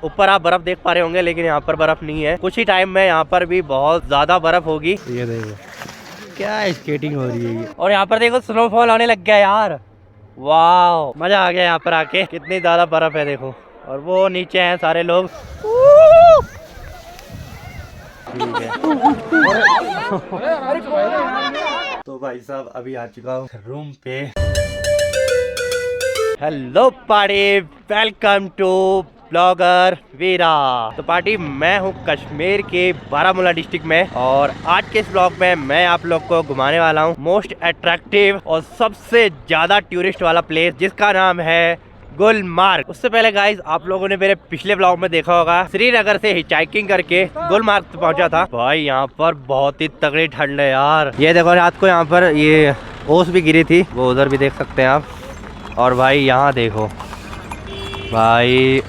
ऊपर आप बर्फ देख पा रहे होंगे, लेकिन यहाँ पर बर्फ नहीं है। कुछ ही टाइम में यहाँ पर भी बहुत ज्यादा बर्फ होगी। ये देखो क्या स्केटिंग हो रही है ये। और यहाँ पर देखो स्नोफॉल होने लग गया यार। वाह, मजा आ गया यहाँ पर आके। कितनी ज्यादा बर्फ है देखो। और वो नीचे हैं सारे लोग। ठीक है। तो भाई साहब अभी आ चुका हूँ रूम पे। Hello party, welcome to blogger Veera. तो पार्टी, मैं हूँ कश्मीर के बारामूला डिस्ट्रिक्ट में, और आज के इस ब्लॉग में मैं आप लोग को घुमाने वाला हूँ मोस्ट अट्रैक्टिव और सबसे ज्यादा टूरिस्ट वाला प्लेस, जिसका नाम है गुलमार्ग। उससे पहले गाइज, आप लोगों ने मेरे पिछले ब्लॉग में देखा होगा, श्रीनगर से हिचाइकिंग करके गुलमार्ग तक पहुंचा था। भाई यहाँ पर बहुत ही तगड़ी ठंड है यार। ये देखो, रात को यहाँ पर ये ओस भी गिरी थी, वो उधर भी देख सकते हैं आप। और भाई यहाँ देखो भाई,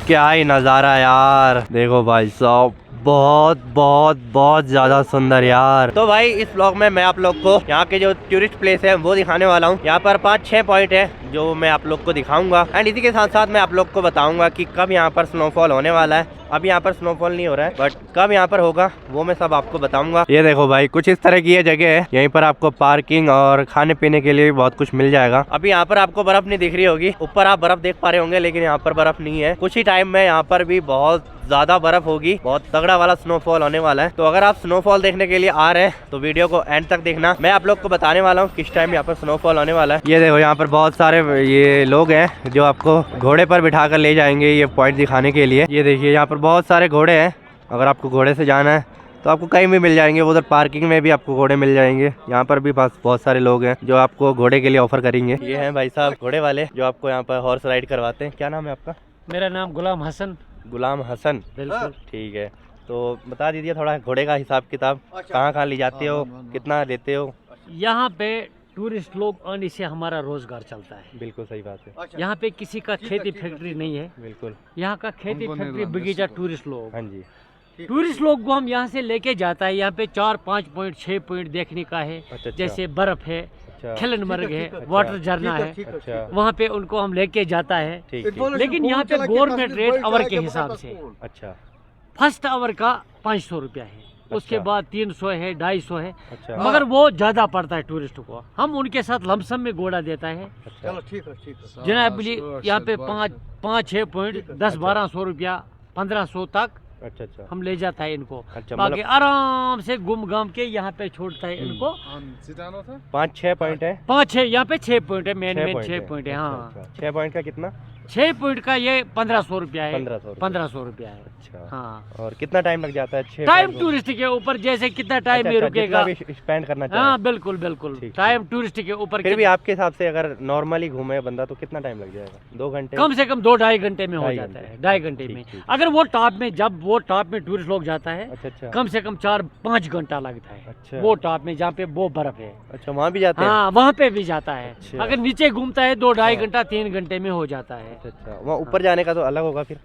क्या ही नज़ारा यार। देखो भाई साहब, बहुत बहुत बहुत ज़्यादा सुंदर यार। तो भाई इस ब्लॉग में मैं आप लोग को यहाँ के जो टूरिस्ट प्लेस है वो दिखाने वाला हूँ। यहाँ पर 5-6 पॉइंट है जो मैं आप लोग को दिखाऊंगा, एंड इसी के साथ साथ मैं आप लोग को बताऊंगा कि कब यहाँ पर स्नोफॉल होने वाला है। अभी यहाँ पर स्नोफॉल नहीं हो रहा है, बट कब यहाँ पर होगा वो मैं सब आपको बताऊंगा। ये देखो भाई, कुछ इस तरह की ये जगह है। यहीं पर आपको पार्किंग और खाने पीने के लिए भी बहुत कुछ मिल जाएगा। अभी यहाँ पर आपको बर्फ नहीं दिख रही होगी, ऊपर आप बर्फ देख पा रहे होंगे, लेकिन यहाँ पर बर्फ नहीं है। कुछ ही टाइम में यहाँ पर भी बहुत ज्यादा बर्फ होगी, बहुत तगड़ा वाला स्नोफॉल होने वाला है। तो अगर आप स्नोफॉल देखने के लिए आ रहे हैं तो वीडियो को एंड तक देखना। मैं आप लोग को बताने वाला हूँ किस टाइम यहाँ पर स्नोफॉल होने वाला है। ये देखो, यहाँ पर बहुत सारे ये लोग हैं जो आपको घोड़े पर बिठा कर ले जाएंगे ये पॉइंट दिखाने के लिए। ये देखिए, यहाँ पर बहुत सारे घोड़े हैं। अगर आपको घोड़े से जाना है तो आपको कहीं भी मिल जाएंगे। उधर पार्किंग में भी आपको घोड़े मिल जाएंगे। यहाँ पर भी बहुत सारे लोग हैं जो आपको घोड़े के लिए ऑफर करेंगे। ये हैं भाई साहब घोड़े वाले जो आपको यहाँ पर हॉर्स राइड करवाते हैं। क्या नाम है आपका? मेरा नाम गुलाम हसन। गुलाम हसन, बिल्कुल ठीक है। तो बता दीजिए थोड़ा घोड़े का हिसाब किताब, कहाँ कहाँ ले जाते हो, कितना देते हो? यहाँ पे टूरिस्ट लोग आने से हमारा रोजगार चलता है। बिल्कुल सही बात है। यहाँ पे किसी का खेती फैक्ट्री नहीं है। बिल्कुल, यहाँ का खेती फैक्ट्री बगीचा टूरिस्ट लोग। हाँ जी। टूरिस्ट लोग को हम यहाँ से लेके जाता है। यहाँ पे 4-5 पॉइंट 6 पॉइंट देखने का है। अच्छा। जैसे बर्फ है, खिलनमर्ग है, वाटर झरना है। अच्छा, वहाँ पे उनको हम लेके जाता है। ठीक है। लेकिन यहाँ पे गवर्नमेंट रेट आवर के हिसाब से। अच्छा, फर्स्ट आवर का 500 रुपया है। उसके बाद 300 है, 250 है। अच्छा। मगर वो ज्यादा पड़ता है टूरिस्ट को। हम उनके साथ लमसम में घोड़ा देता है। अच्छा, ठीक है। जनाब यहाँ पे 5-6 पॉइंट 10-1200 रुपया 1500 तक अच्छा। हम ले जाता है इनको। अच्छा, बाकी मतलब आराम से घूम घाम के यहाँ पे छोड़ता है इनको। 5-6 पॉइंट है। 5-6 यहाँ पे 6 पॉइंट है। मेन 6 है। पॉइंट है। हाँ, अच्छा। 6 पॉइंट का कितना? 6 पॉइंट का ये 1500 रुपया है। 1500 रुपया है। अच्छा, हाँ। और कितना टाइम लग जाता है? 6 टाइम टूरिस्ट के ऊपर, जैसे कितना टाइम में रुकेगा, स्पेंड करना चाहिए। हाँ बिल्कुल बिल्कुल। टाइम टूरिस्ट के ऊपर। फिर भी आपके हिसाब से अगर नॉर्मली घूमे बंदा तो कितना टाइम लग जाएगा? 2 घंटे? कम से कम 2-2.5 घंटे में हो जाता है। 2.5 घंटे में। ठीक। अगर वो टॉप में, जब वो टॉप में टूरिस्ट लोग जाता है, अच्छा। कम से कम 4-5 घंटा लगता है। अच्छा। वो टॉप में जहाँ पे वो बर्फ है। अच्छा, वहाँ भी जाते हैं? हाँ, वहाँ पे भी जाता है। अच्छा। अगर नीचे घूमता है 2-2.5 घंटा 3 घंटे में हो जाता है। अच्छा, वहाँ ऊपर जाने का तो अलग होगा फिर?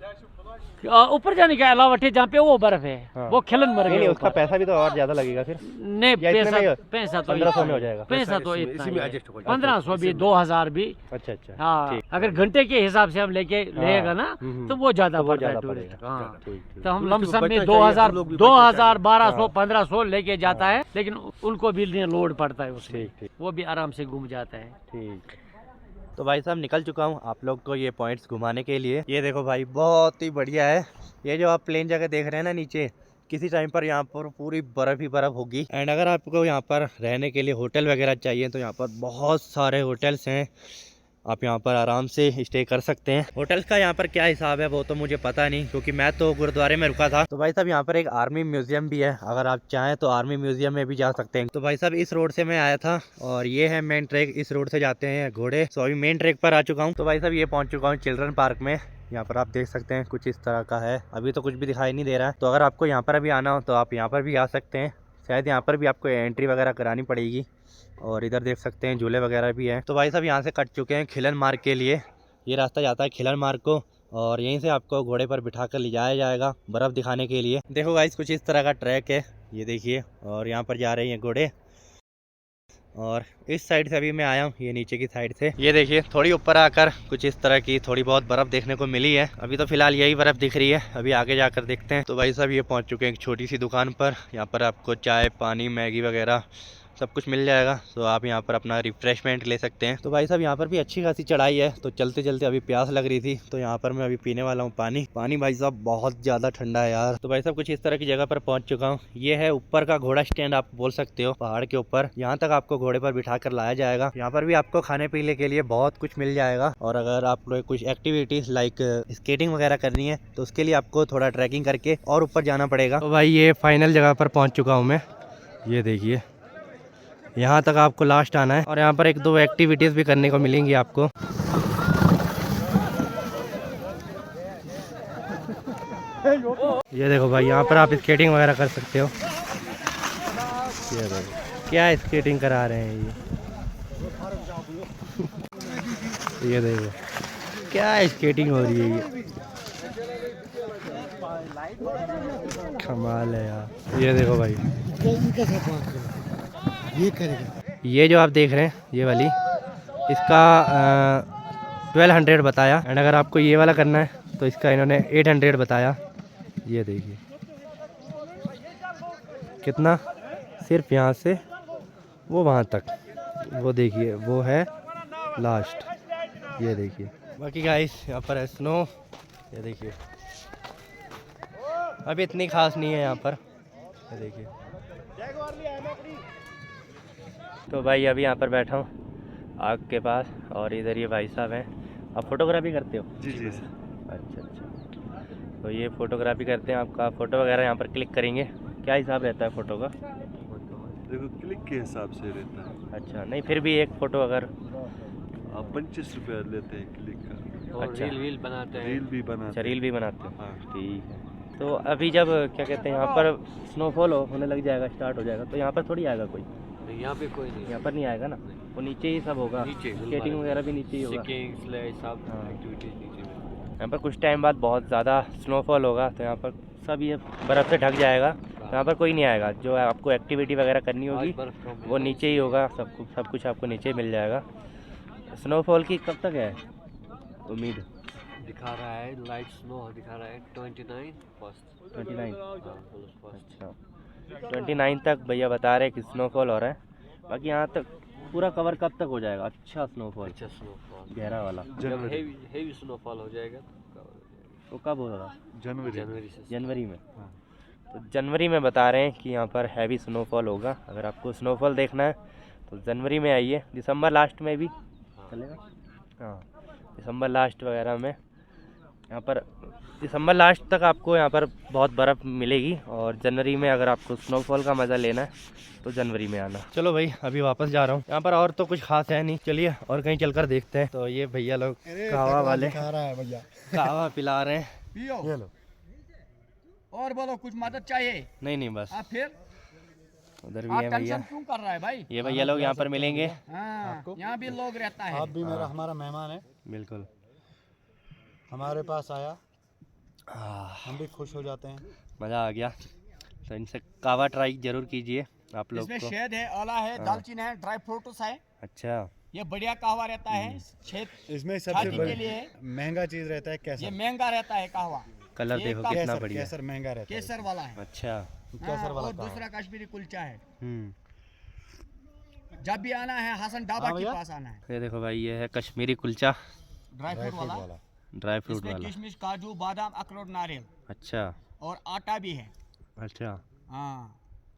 ऊपर जाने के अलावा जहाँ पे वो बर्फ है, हाँ। वो खिलन मर नहीं, गया। उसका पैसा भी तो और ज्यादा लगेगा फिर। नहीं, या इतने में ही पैसा तो 1500 में हो जाएगा? पैसा तो इतना ही है। 1500 भी, 2000 भी। अच्छा। हाँ, ठीक। अगर घंटे के हिसाब से हम लेके लेगा ना तो वो ज्यादा वो पड़ता है ज्यादा टूरिस्ट। पड़ेगा। हाँ, ठीक। तो हम लमसम में 2000, 1200, 1500 लेके जाता है, लेकिन उनको भी लोड पड़ता है उसमें। ठीक। वो भी आराम से घूम जाता है। ठीक। तो भाई साहब निकल चुका हूँ आप लोग को ये पॉइंट्स घुमाने के लिए। ये देखो भाई, बहुत ही बढ़िया है। ये जो आप प्लेन जगह देख रहे हैं ना नीचे, किसी टाइम पर यहाँ पर पूरी बर्फ ही बर्फ होगी। एंड अगर आपको यहाँ पर रहने के लिए होटल वगैरह चाहिए तो यहाँ पर बहुत सारे होटल्स हैं। आप यहाँ पर आराम से स्टे कर सकते हैं। होटल्स का यहाँ पर क्या हिसाब है वो तो मुझे पता नहीं, क्योंकि मैं तो गुरुद्वारे में रुका था। तो भाई साहब यहाँ पर एक आर्मी म्यूजियम भी है, अगर आप चाहें तो आर्मी म्यूजियम में भी जा सकते हैं। तो भाई साहब इस रोड से मैं आया था, और ये है मेन ट्रैक। इस रोड से जाते हैं घोड़े। तो अभी मेन ट्रैक पर आ चुका हूँ। तो भाई साहब ये पहुँच चुका हूँ चिल्ड्रन पार्क में। यहाँ पर आप देख सकते हैं कुछ इस तरह का है। अभी तो कुछ भी दिखाई नहीं दे रहा है। तो अगर आपको यहाँ पर अभी आना हो तो आप यहाँ पर भी आ सकते हैं। शायद यहाँ पर भी आपको एंट्री वगैरह करानी पड़ेगी। और इधर देख सकते हैं झूले वगैरह भी हैं। तो भाई साहब यहाँ से कट चुके हैं खिलन मार्ग के लिए। ये रास्ता जाता है खिलन मार्ग को, और यहीं से आपको घोड़े पर बिठा कर ले जाया जाएगा बर्फ़ दिखाने के लिए। देखो गाइस, कुछ इस तरह का ट्रैक है, ये देखिए। और यहाँ पर जा रहे हैं घोड़े, और इस साइड से अभी मैं आया हूँ, ये नीचे की साइड से। ये देखिए थोड़ी ऊपर आकर कुछ इस तरह की थोड़ी बहुत बर्फ़ देखने को मिली है। अभी तो फिलहाल यही बर्फ़ दिख रही है, अभी आगे जाकर देखते हैं। तो भाई साहब ये पहुँच चुके हैं एक छोटी सी दुकान पर। यहाँ पर आपको चाय पानी मैगी वगैरह सब कुछ मिल जाएगा। तो आप यहाँ पर अपना रिफ्रेशमेंट ले सकते हैं। तो भाई साहब यहाँ पर भी अच्छी खासी चढ़ाई है, तो चलते चलते अभी प्यास लग रही थी, तो यहाँ पर मैं अभी पीने वाला हूँ पानी। पानी भाई साहब बहुत ज़्यादा ठंडा है यार। तो भाई साहब कुछ इस तरह की जगह पर पहुँच चुका हूँ। ये है ऊपर का घोड़ा स्टैंड आप बोल सकते हो, पहाड़ के ऊपर। यहाँ तक आपको घोड़े पर बिठा कर लाया जाएगा। यहाँ पर भी आपको खाने पीने के लिए बहुत कुछ मिल जाएगा। और अगर आप लोग कुछ एक्टिविटीज लाइक स्केटिंग वगैरह करनी है तो उसके लिए आपको थोड़ा ट्रैकिंग करके और ऊपर जाना पड़ेगा। तो भाई ये फाइनल जगह पर पहुँच चुका हूँ मैं। ये देखिए यहाँ तक आपको लास्ट आना है और यहाँ पर एक दो एक्टिविटीज़ भी करने को मिलेंगी आपको। ये देखो भाई यहाँ पर आप स्केटिंग वगैरह कर सकते हो। ये देखो क्या स्केटिंग करा रहे हैं ये देखो क्या स्केटिंग हो रही है ये, कमाल है यार। ये देखो भाई ये करेगा। ये जो आप देख रहे हैं ये वाली, इसका 1200 बताया। एंड अगर आपको ये वाला करना है तो इसका इन्होंने 800 बताया। ये देखिए कितना, सिर्फ यहाँ से वो वहाँ तक, वो देखिए वो है लास्ट। ये देखिए बाकी गाइस यहाँ पर है स्नो। ये देखिए अभी इतनी खास नहीं है यहाँ पर। ये देखिए तो भाई अभी यहाँ पर बैठा हूँ आग के पास और इधर ये भाई साहब हैं। आप फोटोग्राफी करते हो? जी जी। अच्छा अच्छा, तो ये फोटोग्राफी करते हैं। आपका फ़ोटो वगैरह यहाँ पर क्लिक करेंगे, क्या हिसाब रहता है फ़ोटो का? देखो क्लिक के हिसाब से रहता है। अच्छा नहीं फिर भी एक फ़ोटो अगर आप 25 रुपया लेते हैं क्लिक का। और अच्छा। रील बनाते हैं। रील भी बनाते अच्छा रील भी बनाते हो? हाँ। ठीक है। तो अभी जब क्या कहते हैं यहाँ पर स्नोफॉल होने लग जाएगा, स्टार्ट हो जाएगा, तो यहाँ पर थोड़ी आएगा कोई? यहाँ पे कोई नहीं, यहाँ पर नहीं आएगा ना, वो नीचे ही सब होगा। नीचे स्केटिंग वगैरह भी नीचे ही होगा। सब हाँ। एक्टिविटीज नीचे में। यहाँ पर कुछ टाइम बाद बहुत ज़्यादा स्नोफॉल होगा तो यहाँ पर सब ये बर्फ़ से ढक जाएगा, तो यहाँ पर कोई नहीं आएगा। जो आपको एक्टिविटी वगैरह करनी होगी वो नीचे ही होगा, सब कुछ आपको नीचे मिल जाएगा। स्नोफॉल की कब तक है उम्मीद? दिखा रहा है लाइट स्नो दिखा रहा है 29 फर्स्ट। 29? अच्छा 29 तक भैया बता रहे हैं कि स्नोफॉल हो रहा है। बाकी यहाँ तक पूरा कवर कब तक हो जाएगा? अच्छा स्नोफॉल, अच्छा स्नोफॉल गहरा वाला जब हेवी स्नोफॉल हो जाएगा तो कब होगा? जनवरी से। जनवरी में? हाँ। तो जनवरी में बता रहे हैं कि यहाँ पर हैवी स्नोफॉल होगा। अगर आपको स्नोफॉल देखना है तो जनवरी में आइए। दिसंबर लास्ट में भी चलेगा। हाँ दिसंबर लास्ट वगैरह में यहाँ पर, दिसंबर लास्ट तक आपको यहाँ पर बहुत बर्फ़ मिलेगी। और जनवरी में अगर आपको स्नोफॉल का मज़ा लेना है तो जनवरी में आना। चलो भाई अभी वापस जा रहा हूँ। यहाँ पर और तो कुछ खास है नहीं, चलिए और कहीं चलकर देखते हैं। तो ये भैया लोग कहवा वाले कहवा पिला रहे हैं। पियो और बोलो, कुछ मदद चाहिए? नहीं बस। आप फिर उधर भी आप है भैया। टेंशन क्यों कर रहा है भाई? ये भैया लोग यहाँ पर मिलेंगे। हाँ, यहाँ भी लोग रहता है। आप भी हमारा मेहमान है, बिल्कुल। हमारे पास आया, हम भी खुश हो जाते हैं। मज़ा आ गया। तो इनसे कहवा ट्राई जरूर कीजिए आप लोग इसमें को। शहद है, आला है, दालचीनी है, ड्राई फ्रूट्स है। अच्छा ये बढ़िया कहवा रहता है। शहद इसमें छाती सबसे के लिए महंगा चीज रहता है ये केसर। महंगा रहता है कहवा। कलर ये देखो का- कितना केसर बढ़िया। केसर महंगा रहता है। केसर वाला है। अच्छा। केसर हाँ, वाला और कहवा। दूसरा कश्मीरी कुलचा है। हम्म। जब भी आना है हसन ढाबा हाँ के भैया। पास आना है। ये देखो भाई ये है कश्मीरी कुलचा, ड्राई फ्रूट वाला। ड्राई फ्रूट इसमें वाला। किशमिश काजू बादाम अखरोट नारियल अच्छा और आटा भी है। अच्छा। हाँ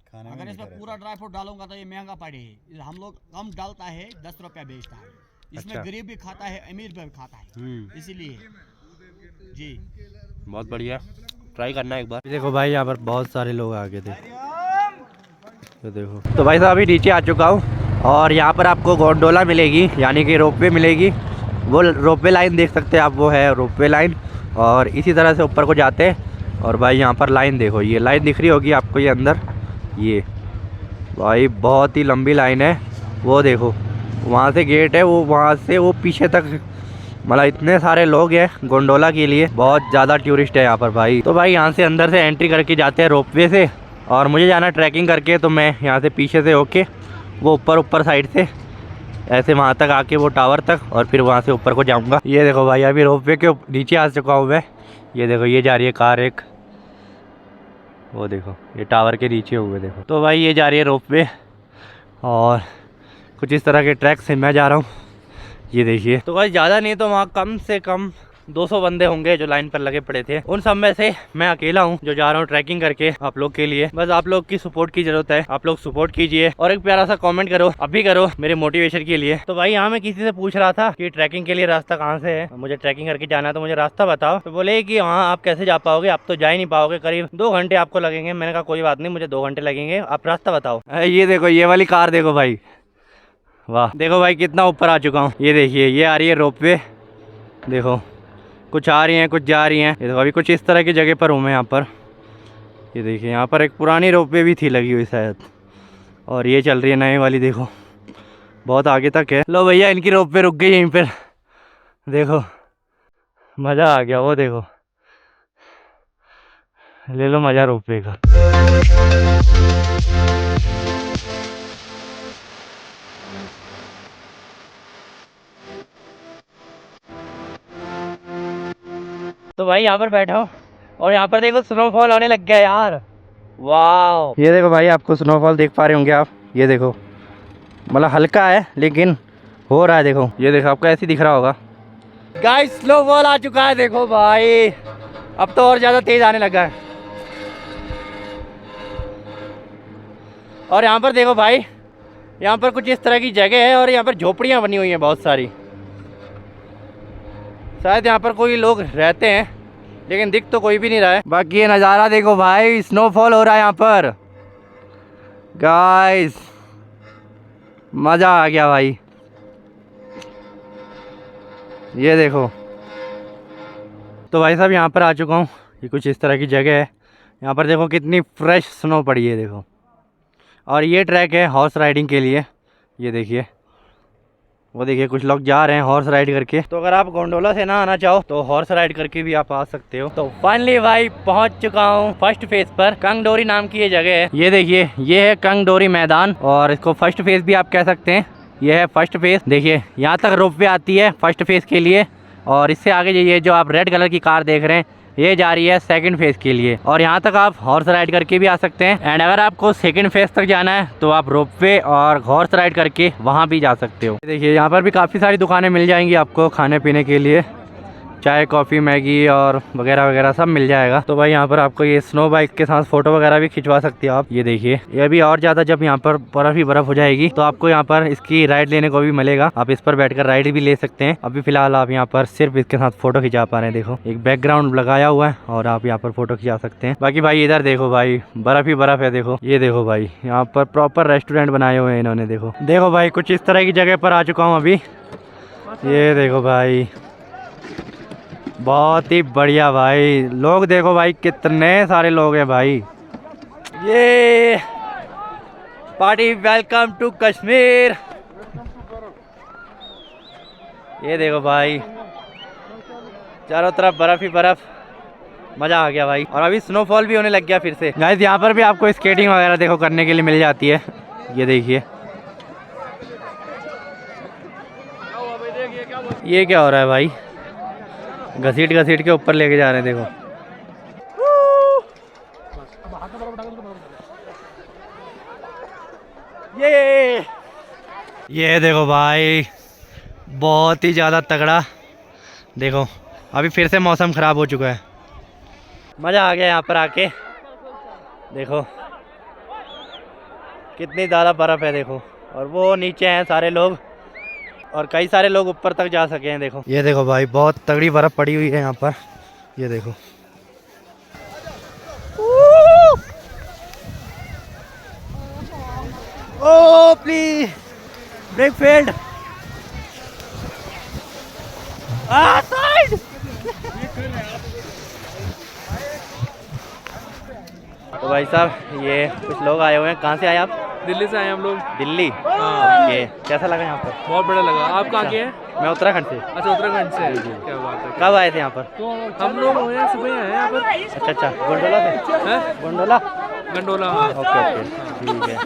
खाने में अगर मीठा इसमें पूरा ड्राई फ्रूट डालूंगा तो ये महंगा पड़ेगा। हम लोग कम डालता है, 10 रुपया बेचता है। इसमें अच्छा। गरीब भी खाता है, अमीर भी खाता है, इसीलिए जी। बहुत बढ़िया, ट्राई करना एक बार। देखो भाई यहाँ पर बहुत सारे लोग आ गए थे, तो देखो। तो भाई साहब अभी नीचे आ चुका हूँ और यहाँ पर आपको गोंडोला मिलेगी, यानी कि रोपवे मिलेगी। वो रोपवे लाइन देख सकते हैं आप, वो है रोपवे लाइन। और इसी तरह से ऊपर को जाते हैं। और भाई यहाँ पर लाइन देखो, ये लाइन दिख रही होगी आपको, ये अंदर ये भाई बहुत ही लंबी लाइन है। वो देखो वहाँ से गेट है, वो वहाँ से वो पीछे तक, मतलब इतने सारे लोग हैं गोंडोला के लिए। बहुत ज़्यादा टूरिस्ट है यहाँ पर भाई। तो भाई यहाँ से अंदर से एंट्री करके जाते हैं रोपवे से, और मुझे जाना ट्रैकिंग करके, तो मैं यहाँ से पीछे से होके वो ऊपर साइड से ऐसे वहाँ तक आके वो टावर तक, और फिर वहाँ से ऊपर को जाऊँगा। ये देखो भाई अभी रोपवे के नीचे आ चुका हूँ मैं। ये देखो ये जा रही है कार एक, वो देखो ये टावर के नीचे हुए देखो। तो भाई ये जा रही है रोपवे और कुछ इस तरह के ट्रैक से मैं जा रहा हूँ। ये देखिए। तो भाई ज़्यादा नहीं तो वहाँ कम से कम 200 बंदे होंगे जो लाइन पर लगे पड़े थे। उन सब में से मैं अकेला हूँ जो जा रहा हूँ ट्रैकिंग करके आप लोग के लिए। बस आप लोग की सपोर्ट की जरूरत है, आप लोग सपोर्ट कीजिए और एक प्यारा सा कमेंट करो, अभी करो मेरे मोटिवेशन के लिए। तो भाई यहाँ मैं किसी से पूछ रहा था कि ट्रैकिंग के लिए रास्ता कहाँ से है, मुझे ट्रैकिंग करके जाना है तो मुझे रास्ता बताओ। तो बोले कि हाँ आप कैसे जा पाओगे, आप तो जा ही नहीं पाओगे, करीब 2 घंटे आपको लगेंगे। मैंने कहा कोई बात नहीं, मुझे 2 घंटे लगेंगे, आप रास्ता बताओ। ये देखो ये वाली कार देखो भाई, वाह देखो भाई कितना ऊपर आ चुका हूँ। ये देखिए ये आ रही है रोपवे, देखो कुछ आ रही हैं कुछ जा रही हैं। ये देखो अभी कुछ इस तरह की जगह पर हूँ मैं यहाँ पर। ये देखिए यहाँ पर एक पुरानी रोपवे भी थी लगी हुई शायद, और ये चल रही है नई वाली, देखो बहुत आगे तक है। लो भैया इनकी रोपवे रुक गई यहीं पर, देखो मज़ा आ गया। वो देखो ले लो मज़ा रोपवे का। तो भाई यहाँ पर बैठा हूँ और यहाँ पर देखो स्नोफॉल होने लग गया यार, वाह। ये देखो भाई आपको स्नोफॉल देख पा रहे होंगे आप, ये देखो मतलब हल्का है लेकिन हो रहा है, देखो ये देखो आपको ऐसे दिख रहा होगा। गाइस स्नोफॉल आ चुका है देखो भाई, अब तो और ज़्यादा तेज आने लगा है। और यहाँ पर देखो भाई, यहाँ पर कुछ इस तरह की जगह है और यहाँ पर झोपड़ियाँ बनी हुई हैं बहुत सारी। शायद यहाँ पर कोई लोग रहते हैं लेकिन दिख तो कोई भी नहीं रहा है। बाकी ये नज़ारा देखो भाई, स्नोफॉल हो रहा है यहाँ पर गाइस, मज़ा आ गया भाई। ये देखो तो भाई साहब यहाँ पर आ चुका हूँ, ये कुछ इस तरह की जगह है। यहाँ पर देखो कितनी फ्रेश स्नो पड़ी है देखो, और ये ट्रैक है हॉर्स राइडिंग के लिए। ये देखिए वो देखिए कुछ लोग जा रहे हैं हॉर्स राइड करके। तो अगर आप गोंडोला से ना आना चाहो तो हॉर्स राइड करके भी आप आ सकते हो। तो फाइनली भाई पहुंच चुका हूँ फर्स्ट फेज पर, कंगडोरी नाम की ये जगह है। ये देखिए ये है कंगडोरी मैदान, और इसको फर्स्ट फेज भी आप कह सकते हैं। ये है फर्स्ट फेज, देखिए यहाँ तक रोपवे आती है फर्स्ट फेज के लिए, और इससे आगे ये जो आप रेड कलर की कार देख रहे हैं ये जा रही है सेकंड फेज के लिए, और यहाँ तक आप हॉर्स राइड करके भी आ सकते हैं। एंड अगर आपको सेकंड फेज तक जाना है तो आप रोपवे और हॉर्स राइड करके वहाँ भी जा सकते हो। देखिए यहाँ पर भी काफ़ी सारी दुकानें मिल जाएंगी आपको खाने पीने के लिए, चाय कॉफ़ी मैगी और वगैरह वगैरह सब मिल जाएगा। तो भाई यहाँ पर आपको ये स्नो बाइक के साथ फ़ोटो वगैरह भी खिंचवा सकते हो आप। ये देखिए ये भी और ज़्यादा जब यहाँ पर बर्फ़ ही बर्फ़ हो जाएगी तो आपको यहाँ पर इसकी राइड लेने को भी मिलेगा, आप इस पर बैठकर राइड भी ले सकते हैं। अभी फिलहाल आप यहाँ पर सिर्फ इसके साथ फ़ोटो खिंचा पा रहे हैं। देखो एक बैकग्राउंड लगाया हुआ है और आप यहाँ पर फ़ोटो खिंचा सकते हैं। बाकी भाई इधर देखो भाई बर्फ़ ही बर्फ़ है, देखो ये देखो भाई यहाँ पर प्रॉपर रेस्टोरेंट बनाए हुए हैं इन्होंने। देखो भाई कुछ इस तरह की जगह पर आ चुका हूँ अभी। ये देखो भाई बहुत ही बढ़िया भाई, लोग देखो भाई कितने सारे लोग हैं भाई। ये पार्टी वेलकम टू कश्मीर। ये देखो भाई चारों तरफ बर्फ ही बर्फ, मज़ा आ गया भाई। और अभी स्नोफॉल भी होने लग गया फिर से। गाइस यहाँ पर भी आपको स्केटिंग वगैरह देखो करने के लिए मिल जाती है। ये देखिए ये क्या हो रहा है भाई, घसीट घसीट के ऊपर लेके जा रहे हैं देखो। ये देखो भाई बहुत ही ज़्यादा तगड़ा, देखो अभी फिर से मौसम ख़राब हो चुका है। मज़ा आ गया यहाँ पर आके, देखो कितनी ज़्यादा बर्फ़ है देखो, और वो नीचे हैं सारे लोग और कई सारे लोग ऊपर तक जा सके हैं। देखो ये देखो भाई बहुत तगड़ी बर्फ़ पड़ी हुई है यहाँ पर, ये देखो। ओ प्लीज ब्रेक फेल्ड, साइड। तो भाई साहब ये कुछ लोग आए हुए हैं, कहाँ से आए आप? दिल्ली से आए हम लोग। दिल्ली? हाँ। ओके, कैसा लगा यहाँ पर? बहुत बढ़िया लगा। आप कहाँ के हैं? मैं उत्तराखंड से। अच्छा उत्तराखंड से, क्या बात है। कब आए थे यहाँ पर? हम लोग सुबह आए यहाँ पर। अच्छा गोंडोला से? हैं? गोंडोला? गंडोला हाँ। ओके ठीक है।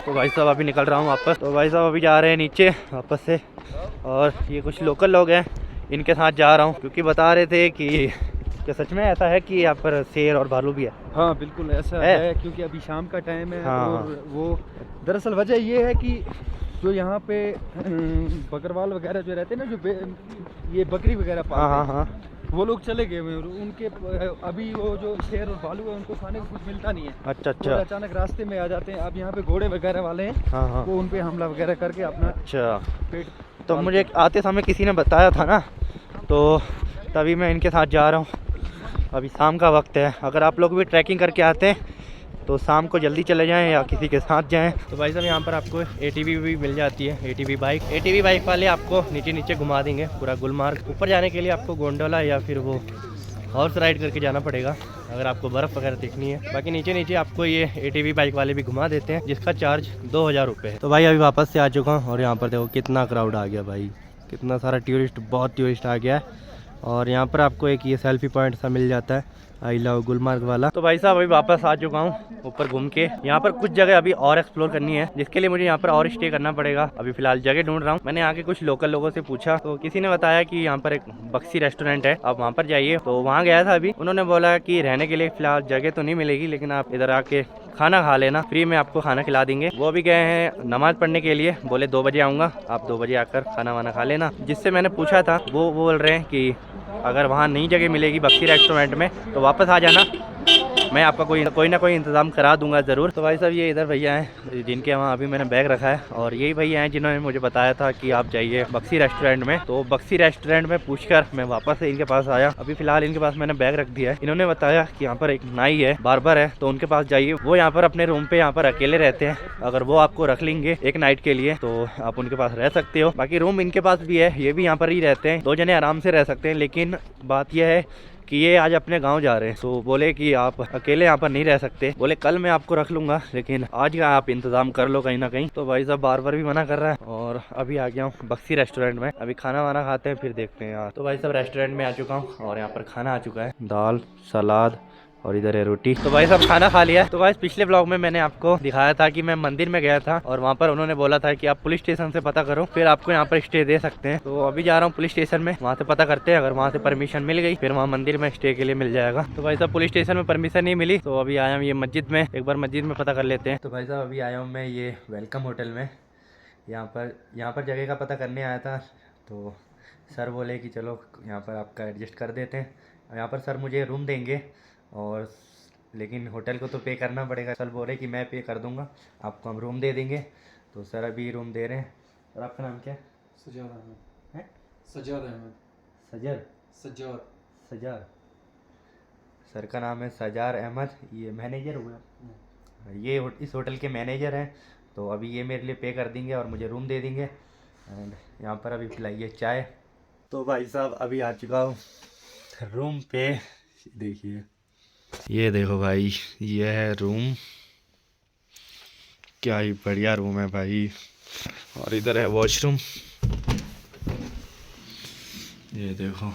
तो भाई साहब अभी निकल रहा हूँ वापस। तो भाई साहब अभी जा रहे हैं नीचे वापस से, और ये कुछ लोकल लोग हैं, इनके साथ जा रहा हूँ क्योंकि बता रहे थे कि क्या सच में ऐसा है कि यहाँ पर शेर और भालू भी है? हाँ बिल्कुल ऐसा है, क्योंकि अभी शाम का टाइम है। हाँ। और वो दरअसल वजह ये है कि जो यहाँ पे बकरवाल वगैरह जो रहते हैं ना, जो ये बकरी वगैरह पालते हाँ हैं, हाँ वो लोग चले गए हुए हैं। उनके अभी वो जो शेर और भालू है उनको खाने को कुछ मिलता नहीं है। अच्छा और अच्छा अचानक रास्ते में आ जाते हैं। अब यहाँ पे घोड़े वगैरह वाले हैं, हाँ हाँ वो उन पे हमला वगैरह करके अपना अच्छा। पेट तो मुझे आते समय किसी ने बताया था ना, तो तभी मैं इनके साथ जा रहा हूँ। अभी शाम का वक्त है, अगर आप लोग भी ट्रैकिंग करके आते हैं तो शाम को जल्दी चले जाएं या किसी के साथ जाएं। तो भाई साहब यहाँ पर आपको ATV भी मिल जाती है, ATV बाइक वाले आपको नीचे नीचे घुमा देंगे पूरा गुलमार्ग। ऊपर जाने के लिए आपको गोंडोला या फिर वो हॉर्स राइड करके जाना पड़ेगा अगर आपको बर्फ़ वगैरह देखनी है। बाकी नीचे नीचे आपको ये ATV बाइक वाले भी घुमा देते हैं, जिसका चार्ज 2000 रुपये है। तो भाई अभी वापस से आ चुका हूँ और यहाँ पर देखो कितना क्राउड आ गया भाई, कितना सारा टूरिस्ट, बहुत टूरिस्ट आ गया है। और यहाँ पर आपको एक ये सेल्फी पॉइंट सा मिल जाता है, आई लव गुलमार्ग वाला। तो भाई साहब अभी वापस आ चुका हूँ ऊपर घूम के। यहाँ पर कुछ जगह अभी और एक्सप्लोर करनी है, जिसके लिए मुझे यहाँ पर और स्टे करना पड़ेगा। अभी फिलहाल जगह ढूंढ रहा हूँ। मैंने यहाँ के कुछ लोकल लोगों से पूछा तो किसी ने बताया कि यहाँ पर एक बक्सी रेस्टोरेंट है, आप वहाँ पर जाइए। तो वहाँ गया था अभी, उन्होंने बोला कि रहने के लिए फिलहाल जगह तो नहीं मिलेगी, लेकिन आप इधर आके खाना खा लेना, फ्री में आपको खाना खिला देंगे। वो भी गए हैं नमाज पढ़ने के लिए, बोले 2 बजे आऊँगा, आप 2 बजे आकर खाना वाना खा लेना। जिससे मैंने पूछा था वो बोल रहे हैं कि अगर वहाँ नई जगह मिलेगी बक्सी रेस्टोरेंट में तो वापस आ जाना, मैं आपका कोई ना कोई इंतज़ाम करा दूंगा ज़रूर। तो भाई साहब ये इधर भैया हैं जिनके वहाँ अभी मैंने बैग रखा है, और यही भैया हैं जिन्होंने मुझे बताया था कि आप जाइए बक्सी रेस्टोरेंट में। तो बक्सी रेस्टोरेंट में पूछकर मैं वापस से इनके पास आया। अभी फिलहाल इनके पास मैंने बैग रख दिया है। इन्होंने बताया कि यहाँ पर एक नाई है, बार्बर है, तो उनके पास जाइए। वो यहाँ पर अपने रूम पे यहाँ पर अकेले रहते हैं, अगर वो आपको रख लेंगे एक नाइट के लिए तो आप उनके पास रह सकते हो। बाकी रूम इनके पास भी है, ये भी यहाँ पर ही रहते हैं, 2 जने आराम से रह सकते हैं। लेकिन बात यह है कि ये आज अपने गांव जा रहे हैं, तो बोले कि आप अकेले यहाँ पर नहीं रह सकते, बोले कल मैं आपको रख लूंगा, लेकिन आज का आप इंतजाम कर लो कहीं ना कहीं। तो भाई साहब बार बार भी मना कर रहा है, और अभी आ गया हूँ बक्सी रेस्टोरेंट में। अभी खाना वाना खाते हैं फिर देखते हैं यार। तो भाई साहब रेस्टोरेंट में आ चुका हूँ और यहाँ पर खाना आ चुका है, दाल सलाद और इधर है रोटी। तो भाई साहब खाना खा लिया। तो भाई पिछले ब्लॉग में मैंने आपको दिखाया था कि मैं मंदिर में गया था और वहाँ पर उन्होंने बोला था कि आप पुलिस स्टेशन से पता करो, फिर आपको यहाँ पर स्टे दे सकते हैं। तो अभी जा रहा हूँ पुलिस स्टेशन में, वहाँ से पता करते हैं, अगर वहाँ से परमिशन मिल गई फिर वहाँ मंदिर में स्टे के लिए मिल जाएगा। तो भाई साहब पुलिस स्टेशन में परमिशन नहीं मिली, तो अभी आया हूँ ये मस्जिद में, एक बार मस्जिद में पता कर लेते हैं। तो भाई साहब अभी आया हूँ मैं ये वेलकम होटल में, यहाँ पर जगह का पता करने आया था। तो सर बोले कि चलो यहाँ पर आपका एडजस्ट कर देते हैं। यहाँ पर सर मुझे रूम देंगे, और लेकिन होटल को तो पे करना पड़ेगा। सर बोले कि मैं पे कर दूंगा, आपको हम रूम दे देंगे। तो सर अभी रूम दे रहे हैं। और आपका नाम क्या है? सजाद अहमद है? सजाद अहमद सजार। सर का नाम है सजार अहमद, ये मैनेजर हुआ, ये इस होटल के मैनेजर हैं। तो अभी ये मेरे लिए पे कर देंगे और मुझे रूम दे देंगे। एंड यहाँ पर अभी पिलाइए चाय। तो भाई साहब अभी आ चुका हूँ रूम पे, देखिए ये देखो भाई, ये है रूम, क्या ही बढ़िया रूम है भाई। और इधर है वॉशरूम, ये देखो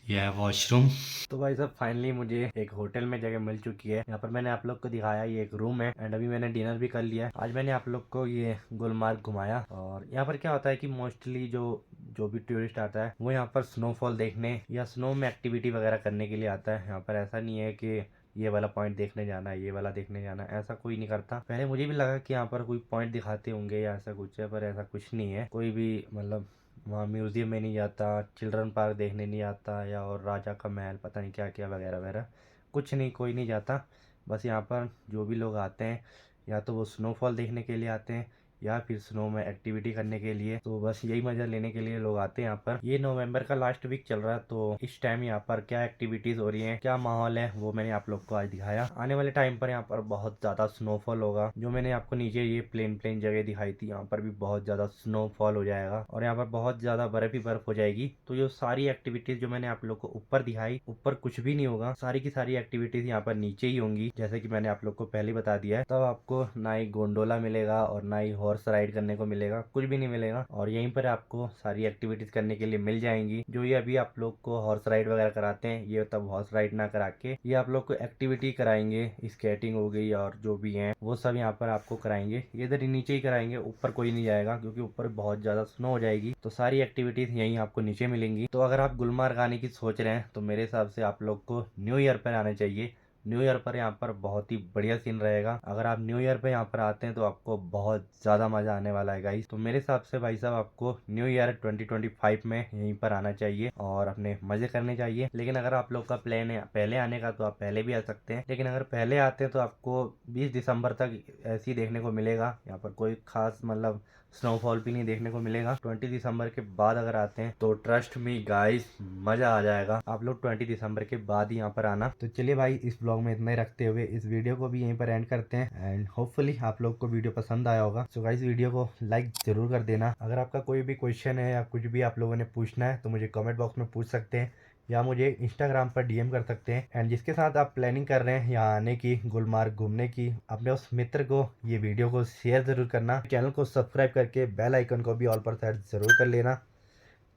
यह है वॉशरूम। तो भाई साहब फाइनली मुझे एक होटल में जगह मिल चुकी है। यहाँ पर मैंने आप लोग को दिखाया ये एक रूम है, एंड अभी मैंने डिनर भी कर लिया। आज मैंने आप लोग को ये गुलमार्ग घुमाया। और यहाँ पर क्या होता है कि मोस्टली जो भी टूरिस्ट आता है वो यहाँ पर स्नोफॉल देखने या स्नो में एक्टिविटी वगैरह करने के लिए आता है। यहाँ पर ऐसा नहीं है कि ये वाला पॉइंट देखने जाना है, ये वाला देखने जाना है, ऐसा कोई नहीं करता। पहले मुझे भी लगा कि यहाँ पर कोई पॉइंट दिखाते होंगे या ऐसा कुछ है, पर ऐसा कुछ नहीं है। कोई भी मतलब वहाँ म्यूज़ियम में नहीं जाता, चिल्ड्रन पार्क देखने नहीं आता, या और राजा का महल पता नहीं क्या क्या वगैरह वगैरह, कुछ नहीं, कोई नहीं जाता। बस यहाँ पर जो भी लोग आते हैं या तो वो स्नोफॉल देखने के लिए आते हैं या फिर स्नो में एक्टिविटी करने के लिए। तो बस यही मज़ा लेने के लिए लोग आते हैं यहाँ पर। ये नवंबर का लास्ट वीक चल रहा है, तो इस टाइम यहाँ पर क्या एक्टिविटीज़ हो रही हैं, क्या माहौल है, वो मैंने आप लोग को आज दिखाया। आने वाले टाइम पर यहाँ पर बहुत ज़्यादा स्नोफॉल होगा। जो मैंने आपको नीचे ये प्लेन जगह दिखाई थी, यहाँ पर भी बहुत ज़्यादा स्नोफॉल हो जाएगा और यहाँ पर बहुत ज़्यादा बर्फ़ ही बर्फ़ हो जाएगी। तो ये सारी एक्टिविटीज़ जो मैंने आप लोग को ऊपर दिखाई, ऊपर कुछ भी नहीं होगा, सारी की सारी एक्टिविटीज़ यहाँ पर नीचे ही होंगी। जैसे कि मैंने आप लोग को पहले बता दिया है। तब आपको ना ही गोंडोला मिलेगा और ना ही हॉर्स हॉर्स राइड करने को मिलेगा, कुछ भी नहीं मिलेगा। और यहीं पर आपको सारी एक्टिविटीज करने के लिए मिल जाएंगी। जो ये अभी आप लोग को हॉर्स राइड वगैरह कराते हैं, ये तब हॉर्स राइड ना करा के ये आप लोग को एक्टिविटी कराएंगे। स्केटिंग हो गई और जो भी है वो सब यहाँ पर आपको कराएंगे। ये इधर नीचे ही कराएंगे, ऊपर कोई नहीं जाएगा क्योंकि ऊपर बहुत ज्यादा स्नो हो जाएगी। तो सारी एक्टिविटीज यहीं आपको नीचे मिलेंगी। तो अगर आप गुलमर्ग आने की सोच रहे हैं तो मेरे हिसाब से आप लोग को न्यू ईयर पर आना चाहिए। न्यू ईयर पर यहाँ पर बहुत ही बढ़िया सीन रहेगा। अगर आप न्यू ईयर पे यहाँ पर आते हैं तो आपको बहुत ज़्यादा मज़ा आने वाला है गाइस। तो मेरे हिसाब से भाई साहब आपको न्यू ईयर 2025 में यहीं पर आना चाहिए और अपने मज़े करने चाहिए। लेकिन अगर आप लोग का प्लान है पहले आने का तो आप पहले भी आ सकते हैं। लेकिन अगर पहले आते हैं तो आपको 20 दिसंबर तक ऐसे ही देखने को मिलेगा। यहाँ पर कोई खास मतलब स्नोफॉल भी नहीं देखने को मिलेगा। 20 दिसंबर के बाद अगर आते हैं तो ट्रस्ट मी गाइस मज़ा आ जाएगा। आप लोग 20 दिसंबर के बाद ही यहाँ पर आना। तो चलिए भाई इस ब्लॉग में इतना ही रखते हुए इस वीडियो को भी यहीं पर एंड करते हैं एंड होपफुली आप लोग को वीडियो पसंद आया होगा। सो गाइस वीडियो को लाइक जरूर कर देना। अगर आपका कोई भी क्वेश्चन है या कुछ भी आप लोगों ने पूछना है तो मुझे कमेंट बॉक्स में पूछ सकते हैं या मुझे इंस्टाग्राम पर डीएम कर सकते हैं। एंड जिसके साथ आप प्लानिंग कर रहे हैं यहाँ आने की, गुलमर्ग घूमने की, अपने उस मित्र को ये वीडियो को शेयर ज़रूर करना। चैनल को सब्सक्राइब करके बेल आइकन को भी ऑल पर सेट ज़रूर कर लेना।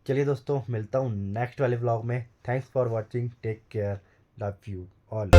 चलिए दोस्तों मिलता हूँ नेक्स्ट वाले व्लॉग में। Thanks for watching, take care, love you all.